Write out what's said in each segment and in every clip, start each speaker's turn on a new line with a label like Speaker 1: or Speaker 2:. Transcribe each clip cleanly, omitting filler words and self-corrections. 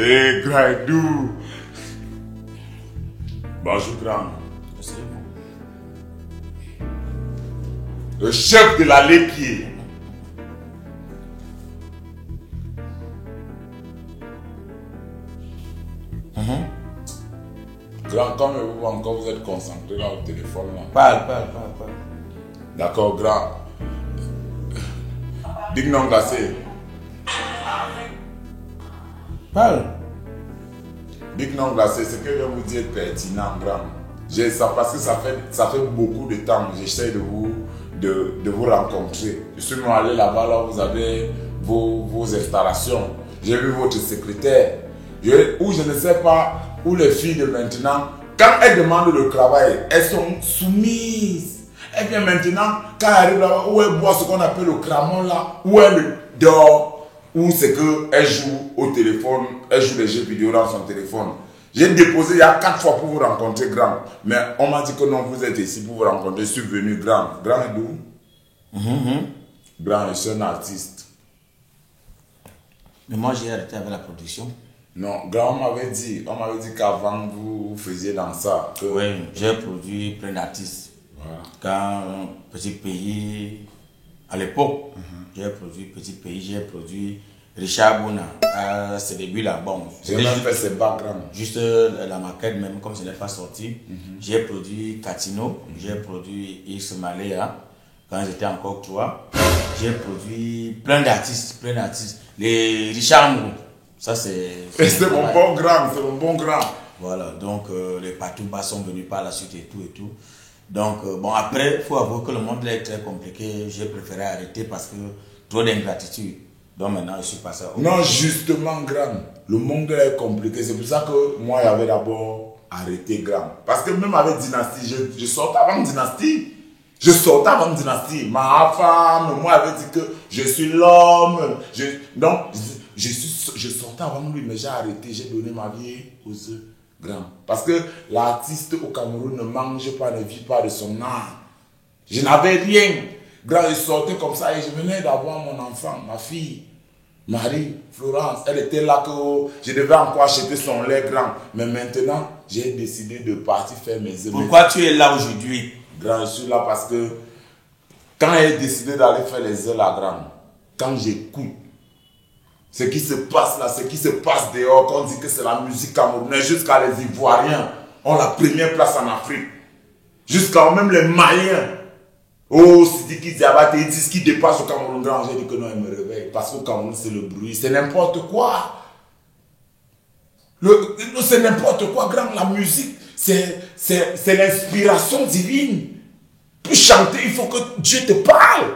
Speaker 1: Eh, grand doux. Bonjour, grand. Le chef de la Lépier. Grand, comme vous encore vous êtes concentré là au téléphone là.
Speaker 2: Parle.
Speaker 1: D'accord, grand. Dis non glacé.
Speaker 2: Parle.
Speaker 1: Big non glacé, ce que je vais vous dire est pertinent, grand. Ça, parce que ça fait beaucoup de temps que j'essaie de vous rencontrer. Je suis même allé là-bas, là, vous avez vos installations. J'ai vu votre secrétaire. Où je ne sais pas, où les filles de maintenant, quand elles demandent le travail, elles sont soumises. Et bien maintenant, quand elles arrivent là-bas, où elles boivent ce qu'on appelle le cramon là, où elles dorment, ou c'est qu'elle joue au téléphone, elle joue les jeux vidéo dans son téléphone. J'ai déposé il y a 4 fois pour vous rencontrer, grand. Mais on m'a dit que non, vous êtes ici pour vous rencontrer. Je suis venu, grand. Grand est d'où? Grand, je suis un artiste.
Speaker 2: Mais moi, j'ai arrêté avec la production.
Speaker 1: Non, grand, on m'avait dit qu'avant vous faisiez dans ça. Que...
Speaker 2: Oui, j'ai produit plein d'artistes. Voilà. Quand Petit Pays, à l'époque, j'ai produit Petit Pays, j'ai produit Richard Bouna. À ses débuts là, bon.
Speaker 1: J'ai même fait ses backgrounds.
Speaker 2: Juste la maquette, même comme ce n'est pas sorti. J'ai produit Catino, j'ai produit X Malea, quand j'étais encore 3. J'ai produit plein d'artistes. Les Richard Mou, ça c'est.
Speaker 1: C'est mon bon grand, c'est mon bon grand.
Speaker 2: Voilà, donc les Patouba sont venus par la suite et tout. Donc, bon, après, il faut avouer que le monde est très compliqué. J'ai préféré arrêter parce que trop d'ingratitude. Donc maintenant, je suis passé au...
Speaker 1: Non, justement, grand. Le monde est compliqué. C'est pour ça que moi, j'avais d'abord arrêté, grand. Parce que même avec Dynastie, je sortais avant Dynastie. Ma femme, moi, avait dit que je suis l'homme. Donc, je sortais avant lui, mais j'ai arrêté. J'ai donné ma vie aux œufs. Grand. Parce que l'artiste au Cameroun ne mange pas, ne vit pas de son art. Je n'avais rien. Grand, je sortais comme ça et je venais d'avoir mon enfant, ma fille, Marie, Florence. Elle était là que je devais encore acheter son lait, grand. Mais maintenant, j'ai décidé de partir faire mes œuvres.
Speaker 2: Pourquoi tu es là aujourd'hui?
Speaker 1: Grand, je suis là parce que quand j'ai décidé d'aller faire les œufs là, grand, quand j'écoute ce qui se passe là, ce qui se passe dehors, qu'on dit que c'est la musique camerounaise, jusqu'à les Ivoiriens ont la première place en Afrique. Jusqu'à même les Maliens. Oh, Sidiki Diabaté, ils disent qu'ils dépassent au Cameroun grand. J'ai dit que non, ils me réveillent. Parce qu'au Cameroun, c'est le bruit, c'est n'importe quoi. C'est n'importe quoi, grand. La musique, c'est l'inspiration divine. Pour chanter, il faut que Dieu te parle.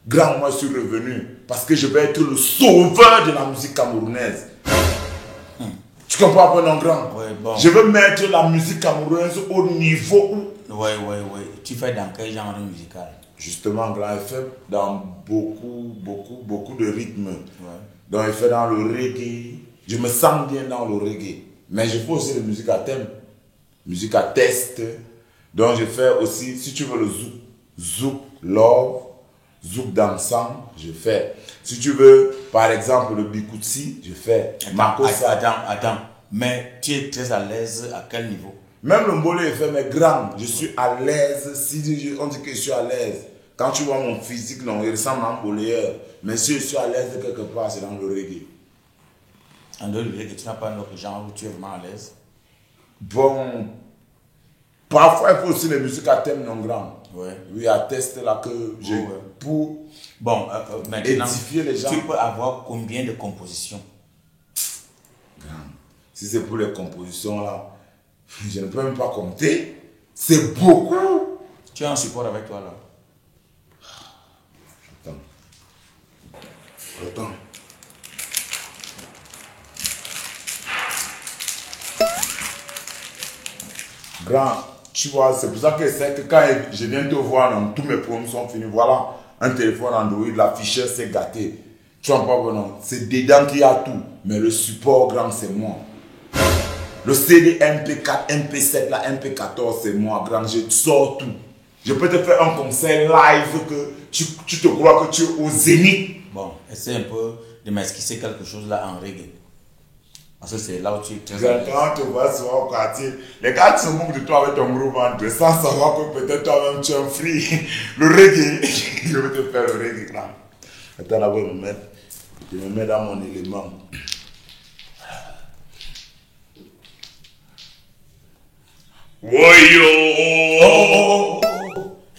Speaker 1: Grand, moi, je suis revenu. Parce que je vais être le sauveur de la musique camerounaise. Tu comprends pas, non, grand?
Speaker 2: Oui, bon.
Speaker 1: Je veux mettre la musique camerounaise au niveau où...
Speaker 2: Oui. Tu fais dans quel genre musical?
Speaker 1: Justement, grand, il fait dans beaucoup de rythmes. Ouais. Donc, il fait dans le reggae. Je me sens bien dans le reggae. Mais je fais aussi de musique à thème. Musique à test. Donc, je fais aussi, si tu veux, le zouk. Zouk love. Zouk dansant, je fais. Si tu veux, par exemple, le bikoutsi, je fais.
Speaker 2: Attends. Mais tu es très à l'aise à quel niveau?
Speaker 1: Même le mbolé est fait, mais grand. Je suis à l'aise. Si on dit que je suis à l'aise. Quand tu vois mon physique, non, il ressemble à un mboléeur. Mais si je suis à l'aise quelque part, c'est dans le reggae.
Speaker 2: En dehors du reggae, tu n'as pas un autre genre où tu es vraiment à l'aise?
Speaker 1: Bon. Parfois, il faut aussi les musiques à thème non grand.
Speaker 2: Ouais.
Speaker 1: Oui, à tester là que j'ai pour
Speaker 2: maintenant,
Speaker 1: édifier les gens.
Speaker 2: Tu peux avoir combien de compositions?
Speaker 1: Grand. Si c'est pour les compositions là, je ne peux même pas compter. C'est beaucoup.
Speaker 2: Tu as un support avec toi là?
Speaker 1: Attends. Grand, tu vois, c'est pour ça que c'est que quand je viens te voir, non, tous mes problèmes sont finis. Voilà, un téléphone Android, l'afficheur s'est gâté. Tu vois pas, non, c'est dedans qu'il y a tout. Mais le support, grand, c'est moi. Le CD MP4, MP7, la MP14, c'est moi, grand. Je sors tout. Je peux te faire un concert live que tu te crois que tu es au Zénith.
Speaker 2: Bon, essaie un peu de m'esquisser quelque chose là en reggae. Parce que c'est là où tu es très
Speaker 1: Quand tu vois souvent au quartier, les gars se moquent de toi avec ton gros ventre sans savoir que peut-être toi-même tu es un free. Le reggae, je vais te faire le reggae là. Attends là, je me mets dans mon élément. Woyo!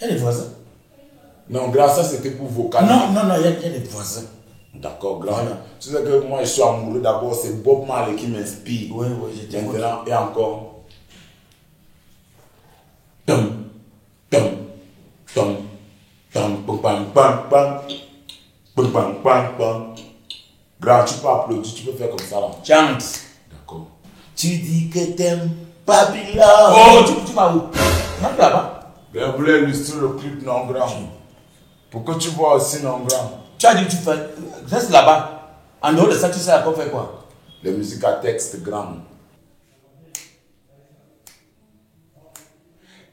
Speaker 2: Il y a des voisins.
Speaker 1: Non, grâce à ça, c'était pour vocaliser.
Speaker 2: Non, il y a des voisins.
Speaker 1: D'accord, grand.
Speaker 2: Voilà.
Speaker 1: Tu sais que moi, je suis amoureux d'abord, c'est Bob Marley qui m'inspire.
Speaker 2: Oui, j'étais
Speaker 1: Maintenant, et encore. Tom, tom, tom, tom, pam, pam, pam, pam, pam, pam, pam, pam. Grand, tu peux applaudir, tu peux faire comme ça là.
Speaker 2: Chante.
Speaker 1: D'accord.
Speaker 2: Tu dis que t'aimes Babylone. Oh, tu vas où? Non, là-bas.
Speaker 1: Je voulais illustrer le clip non grand. Pour que tu vois aussi non grand.
Speaker 2: Tu as dit que tu fais. Reste là-bas. En dehors de ça, tu sais à quoi faire quoi?
Speaker 1: Les musiques à texte grand.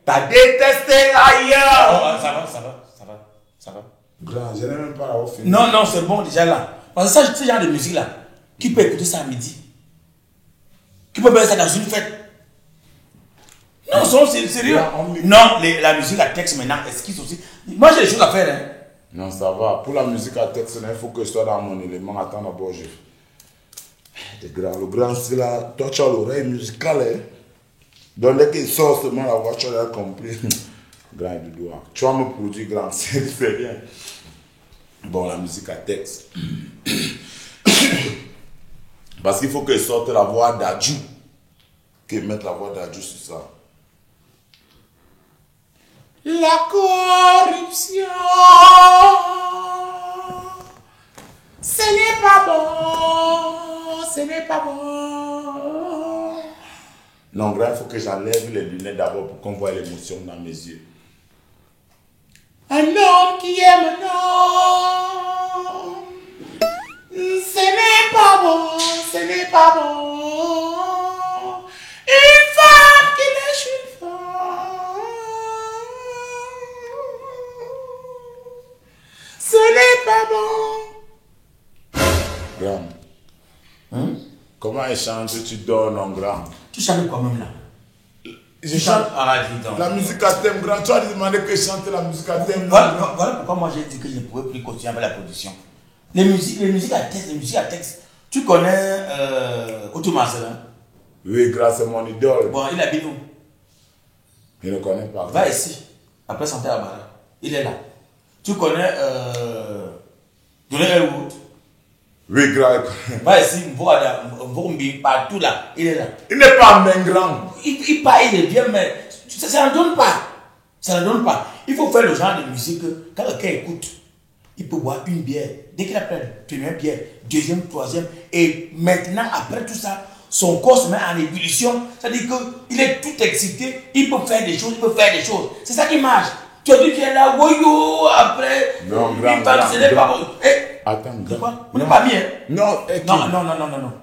Speaker 1: T'as détesté ailleurs.
Speaker 2: Ça va.
Speaker 1: Grand, je n'ai même pas la fini.
Speaker 2: Non, c'est bon déjà là. Parce que ça, ce genre de musique là, qui peut écouter ça à midi? Qui peut mettre ça dans une fête? Non, c'est sérieux. Non, la musique à texte maintenant, esquisse aussi. Moi j'ai des choses à faire. Hein.
Speaker 1: Non, ça va. Pour la musique à texte, il faut que je sois dans mon élément. Attends d'abord, le grand, c'est là. Toi, tu as l'oreille musicale. Hein? Donc, dès qu'il sort seulement la voix, tu as compris. Grand du doigt. Tu vas me produire, grand, c'est rien. Bon, la musique à texte. Parce qu'il faut que je sorte la voix d'Adjou. Que mettre la voix d'Adjou sur ça. La corruption, ce n'est pas bon, ce n'est pas bon. Non, grand, il faut que j'enlève les lunettes d'abord pour qu'on voit l'émotion dans mes yeux. Un homme qui aime un homme, ce n'est pas bon, ce n'est pas bon. Une femme qui lèche une femme, ce n'est pas bon. Grand. Comment elle chante, tu dors non grand?
Speaker 2: Tu chantes quoi même là?
Speaker 1: Je chante
Speaker 2: donc.
Speaker 1: la musique à thème grand. Tu as demandé que je chante la musique à thème.
Speaker 2: Voilà pourquoi moi j'ai dit que je ne pouvais plus continuer avec la production. Les musiques à texte, tu connais Otto Marcelin?
Speaker 1: Oui, grâce à mon idole.
Speaker 2: Bon, il habite où?
Speaker 1: Je ne connais pas.
Speaker 2: Va ici, après Santé Abara. Il est là. Tu connais Johnny Elwood?
Speaker 1: Oui, grave.
Speaker 2: Va ici, Mvombi, partout là, il est là.
Speaker 1: Il n'est pas un grand.
Speaker 2: Il parle, il est bien, mais ça ne donne pas. Ça ne donne pas. Il faut faire le genre de musique que quand quelqu'un écoute, il peut boire une bière. Dès qu'il a pris la première bière, deuxième, troisième, et maintenant, après tout ça, son corps se met en ébullition. C'est-à-dire qu'il est tout excité, il peut faire des choses, C'est ça qui marche. Tu as dit qu'il est là, woyo, après,
Speaker 1: non,
Speaker 2: il parle, ce n'est pas bon.
Speaker 1: Attends,
Speaker 2: quoi? On n'est pas bien.
Speaker 1: Non,
Speaker 2: non.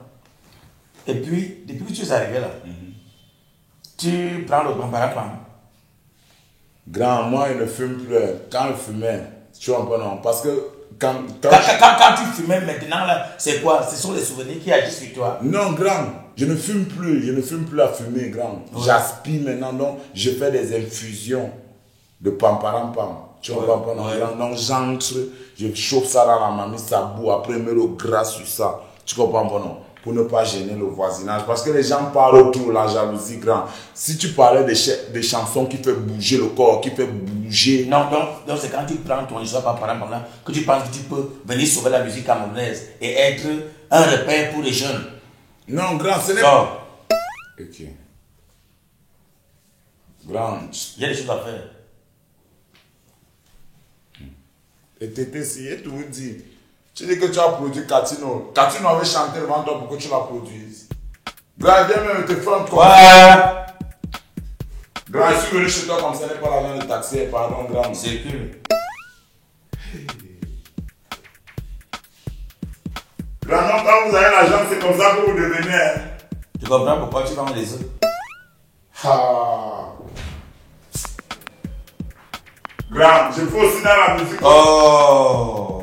Speaker 2: Et puis, depuis que tu es arrivé là, tu prends le pam.
Speaker 1: Grand, moi, il ne fume plus. Quand il fumait, tu vois un peu non. Parce que quand
Speaker 2: tu fumais maintenant là, c'est quoi? Ce sont les souvenirs qui agissent sur toi.
Speaker 1: Non, grand, je ne fume plus la fumée, grand. Ouais. J'aspire maintenant, donc je fais des infusions de pamparampam. Tu vois pas, non, grand. Donc j'entre, je chauffe ça dans la mamie, ça boue, après je mets le gras sur ça. Tu comprends pas, non? Pour ne pas gêner le voisinage. Parce que les gens parlent autour, la jalousie, grand. Si tu parlais des chansons qui font bouger le corps, qui font bouger...
Speaker 2: Non, donc c'est quand tu prends ton histoire par exemple là, que tu penses que tu peux venir sauver la musique camerounaise et être un repère pour les jeunes.
Speaker 1: Non, grand, ce n'est pas... Ok. Grand.
Speaker 2: Il y a des choses à faire.
Speaker 1: Et t'étais essayé, tu vous dis... Tu dis que tu as produit Katino. Katino avait chanté devant toi pour que tu la produises. Grand, viens même te faire un truc. Grand, je suis venu chez toi comme ça, n'est pas l'argent de taxi, pardon, grand.
Speaker 2: C'est que.
Speaker 1: Grand, non, quand vous avez l'argent, c'est comme ça que vous devenez. Hein.
Speaker 2: Tu comprends pourquoi tu vends les œufs?
Speaker 1: Grand, je fais aussi dans la musique.
Speaker 2: Oh!